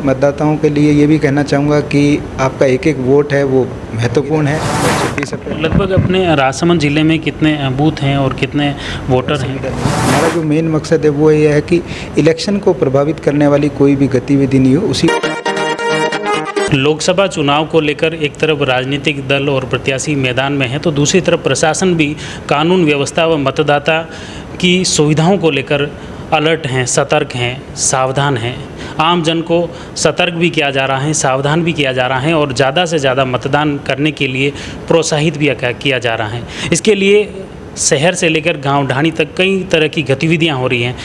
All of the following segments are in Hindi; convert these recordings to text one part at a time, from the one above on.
मतदाताओं के लिए ये भी कहना चाहूँगा कि आपका एक एक वोट है वो महत्वपूर्ण है। 26 अप्रैल लगभग अपने राजसमंद जिले में कितने बूथ हैं और कितने वोटर हैं? हमारा जो मेन मकसद है वो ये है कि इलेक्शन को प्रभावित करने वाली कोई भी गतिविधि नहीं हो। उसी लोकसभा चुनाव को लेकर एक तरफ राजनीतिक दल और प्रत्याशी मैदान में हैं, तो दूसरी तरफ प्रशासन भी कानून व्यवस्था व मतदाता की सुविधाओं को लेकर अलर्ट हैं, सतर्क हैं, सावधान हैं। आम जन को सतर्क भी किया जा रहा है, सावधान भी किया जा रहा है और ज़्यादा से ज़्यादा मतदान करने के लिए प्रोत्साहित भी किया जा रहा है। इसके लिए शहर से लेकर गांव ढाणी तक कई तरह की गतिविधियां हो रही हैं।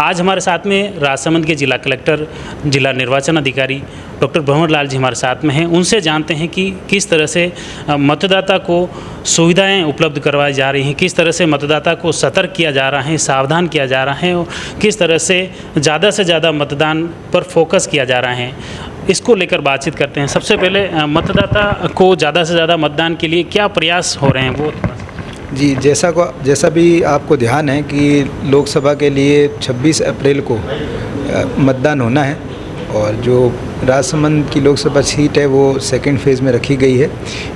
आज हमारे साथ में राजसमंद के जिला कलेक्टर, जिला निर्वाचन अधिकारी डॉक्टर भंवर लाल जी हमारे साथ में हैं। उनसे जानते हैं कि किस तरह से मतदाता को सुविधाएं उपलब्ध करवाई जा रही हैं, किस तरह से मतदाता को सतर्क किया जा रहा है, सावधान किया जा रहा है और किस तरह से ज़्यादा मतदान पर फोकस किया जा रहा है। इसको लेकर बातचीत करते हैं। सबसे पहले मतदाता को ज़्यादा से ज़्यादा मतदान के लिए क्या प्रयास हो रहे हैं वो? जी, जैसा भी आपको ध्यान है कि लोकसभा के लिए 26 अप्रैल को मतदान होना है और जो राजसमंद की लोकसभा सीट है वो सेकंड फेज़ में रखी गई है।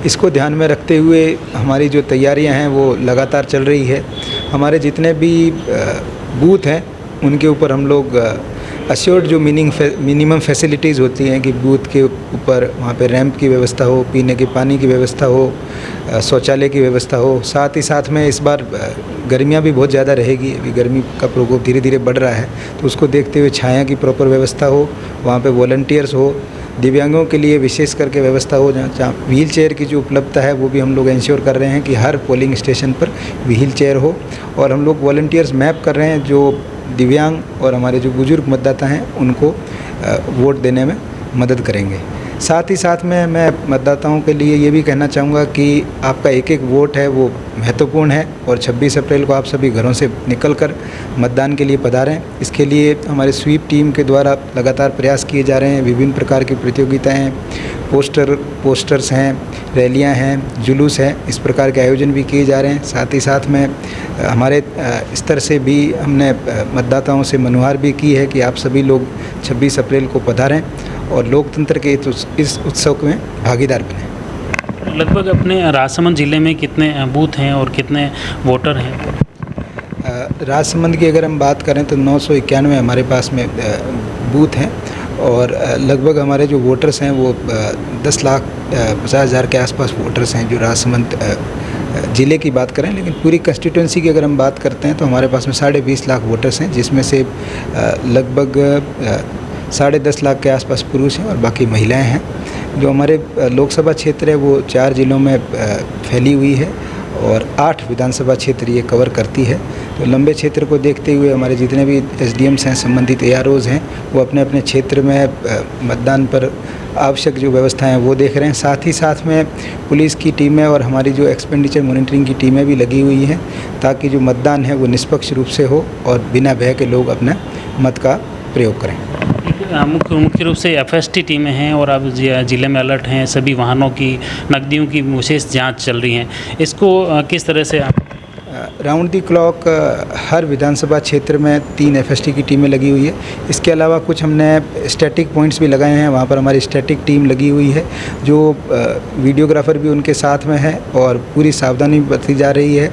इसको ध्यान में रखते हुए हमारी जो तैयारियां हैं वो लगातार चल रही है। हमारे जितने भी बूथ हैं उनके ऊपर हम लोग अश्योर्ड जो मिनिमम फैसिलिटीज़ होती हैं कि बूथ के ऊपर वहाँ पे रैंप की व्यवस्था हो, पीने के पानी की व्यवस्था हो, शौचालय की व्यवस्था हो। साथ ही साथ में इस बार गर्मियाँ भी बहुत ज़्यादा रहेगी, अभी गर्मी का प्रकोप धीरे धीरे बढ़ रहा है, तो उसको देखते हुए छाया की प्रॉपर व्यवस्था हो, वहाँ पे वॉलंटियर्स हो, दिव्यांगों के लिए विशेष करके व्यवस्था हो, जहाँ व्हील चेयर की जो उपलब्धता है वो भी हम लोग इंश्योर कर रहे हैं कि हर पोलिंग स्टेशन पर व्हील चेयर हो। और हम लोग वॉलंटियर्स मैप कर रहे हैं जो दिव्यांग और हमारे जो बुजुर्ग मतदाता हैं उनको वोट देने में मदद करेंगे। साथ ही साथ में मैं मतदाताओं के लिए ये भी कहना चाहूँगा कि आपका एक एक वोट है वो महत्वपूर्ण है और 26 अप्रैल को आप सभी घरों से निकलकर मतदान के लिए पधारें। इसके लिए हमारे स्वीप टीम के द्वारा लगातार प्रयास किए जा रहे हैं। विभिन्न प्रकार की प्रतियोगिताएं हैं, पोस्टर्स हैं, रैलियां हैं, जुलूस हैं, इस प्रकार के आयोजन भी किए जा रहे हैं। साथ ही साथ में हमारे स्तर से भी हमने मतदाताओं से मनुहार भी की है कि आप सभी लोग 26 अप्रैल को पधारें और लोकतंत्र के इस उत्सव में भागीदार बनें। लगभग अपने राजसमंद जिले में कितने बूथ हैं और कितने वोटर हैं? राजसमंद की अगर हम बात करें तो 991 हमारे पास में बूथ हैं और लगभग हमारे जो वोटर्स हैं वो 10,50,000 के आसपास वोटर्स हैं जो राजसमंद ज़िले की बात करें। लेकिन पूरी कंस्टिट्यूंसी की अगर हम बात करते हैं तो हमारे पास में 20.5 लाख वोटर्स हैं, जिसमें से लगभग 10.5 लाख के आसपास पुरुष हैं और बाकी महिलाएं हैं। जो हमारे लोकसभा क्षेत्र है वो 4 ज़िलों में फैली हुई है और 8 विधानसभा क्षेत्र ये कवर करती है। तो लंबे क्षेत्र को देखते हुए हमारे जितने भी एसडीएम्स हैं, संबंधित एआरओज़ हैं, वो अपने अपने क्षेत्र में मतदान पर आवश्यक जो व्यवस्थाएं हैं वो देख रहे हैं। साथ ही साथ में पुलिस की टीमें और हमारी जो एक्सपेंडिचर मॉनिटरिंग की टीमें भी लगी हुई हैं ताकि जो मतदान है वो निष्पक्ष रूप से हो और बिना भय के लोग अपने मत का प्रयोग करें। मुख्य रूप से एफएसटी टीमें हैं और अब ज़िले में अलर्ट हैं, सभी वाहनों की, नकदियों की विशेष जांच चल रही हैं। इसको किस तरह से आप? राउंड दी क्लॉक हर विधानसभा क्षेत्र में 3 एफएसटी की टीमें लगी हुई है। इसके अलावा कुछ हमने स्टैटिक पॉइंट्स भी लगाए हैं, वहाँ पर हमारी स्टैटिक टीम लगी हुई है जो वीडियोग्राफर भी उनके साथ में है और पूरी सावधानी बरती जा रही है।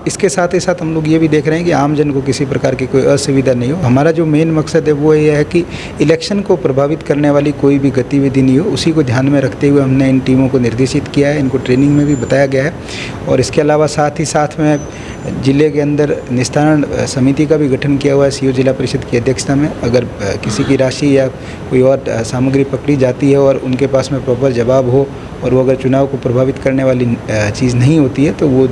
इसके साथ ही साथ हम लोग ये भी देख रहे हैं कि आम जन को किसी प्रकार की कोई असुविधा नहीं हो। हमारा जो मेन मकसद है वो ये है कि इलेक्शन को प्रभावित करने वाली कोई भी गतिविधि नहीं हो। उसी को ध्यान में रखते हुए हमने इन टीमों को निर्देशित किया है, इनको ट्रेनिंग में भी बताया गया है। और इसके अलावा साथ ही साथ में जिले के अंदर निस्तारण समिति का भी गठन किया हुआ है सीओ जिला परिषद की अध्यक्षता में। अगर किसी की राशि या कोई और सामग्री पकड़ी जाती है और उनके पास में प्रॉपर जवाब हो और वो अगर चुनाव को प्रभावित करने वाली चीज़ नहीं होती है तो वो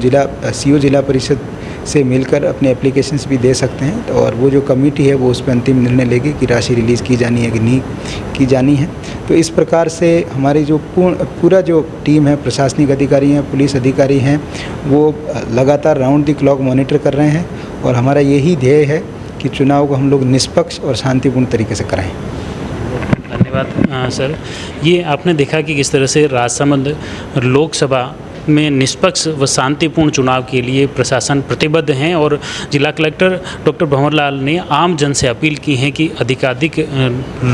सीओ जिला परिषद से मिलकर अपने एप्लीकेशंस भी दे सकते हैं और वो जो कमेटी है वो उस पर अंतिम निर्णय लेगी कि राशि रिलीज़ की जानी है कि नहीं की जानी है। तो इस प्रकार से हमारी जो पूरा जो टीम है, प्रशासनिक अधिकारी हैं, पुलिस अधिकारी हैं, वो लगातार राउंड द क्लॉक मॉनिटर कर रहे हैं और हमारा यही ध्येय है कि चुनाव को हम लोग निष्पक्ष और शांतिपूर्ण तरीके से कराएं। धन्यवाद सर। ये आपने देखा कि किस तरह से राजसमंद लोकसभा में निष्पक्ष व शांतिपूर्ण चुनाव के लिए प्रशासन प्रतिबद्ध हैं और जिला कलेक्टर डॉक्टर भंवरलाल ने आम जन से अपील की है कि अधिकाधिक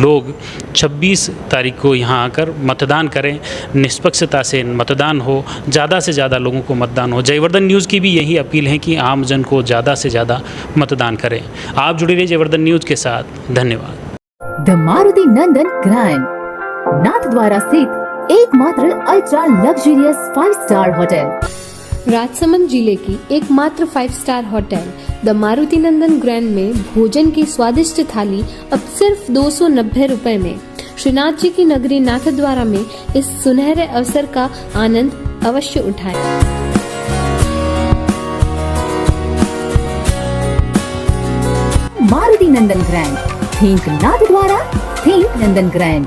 लोग 26 तारीख को यहाँ आकर मतदान करें, निष्पक्षता से मतदान हो, ज़्यादा से ज़्यादा लोगों को मतदान हो। जयवर्धन न्यूज़ की भी यही अपील है कि आम जन को ज़्यादा से ज़्यादा मतदान करें। आप जुड़े रहिए जयवर्धन न्यूज़ के साथ। धन्यवाद। The Maruti Nandan grand, Nathdwara स्थित एकमात्र ultra luxurious 5 star hotel. Rajsamand जिले की एकमात्र 5 star hotel the Maruti Nandan grand में भोजन की स्वादिष्ट थाली अब सिर्फ 290 रुपए में। श्रीनाथ जी की नगरी नाथद्वारा में इस सुनहरे अवसर का आनंद अवश्य उठाएं। मारुति नंदन ग्रैंड, थिंक नाथद्वारा, थिंक नंदन ग्रैंड।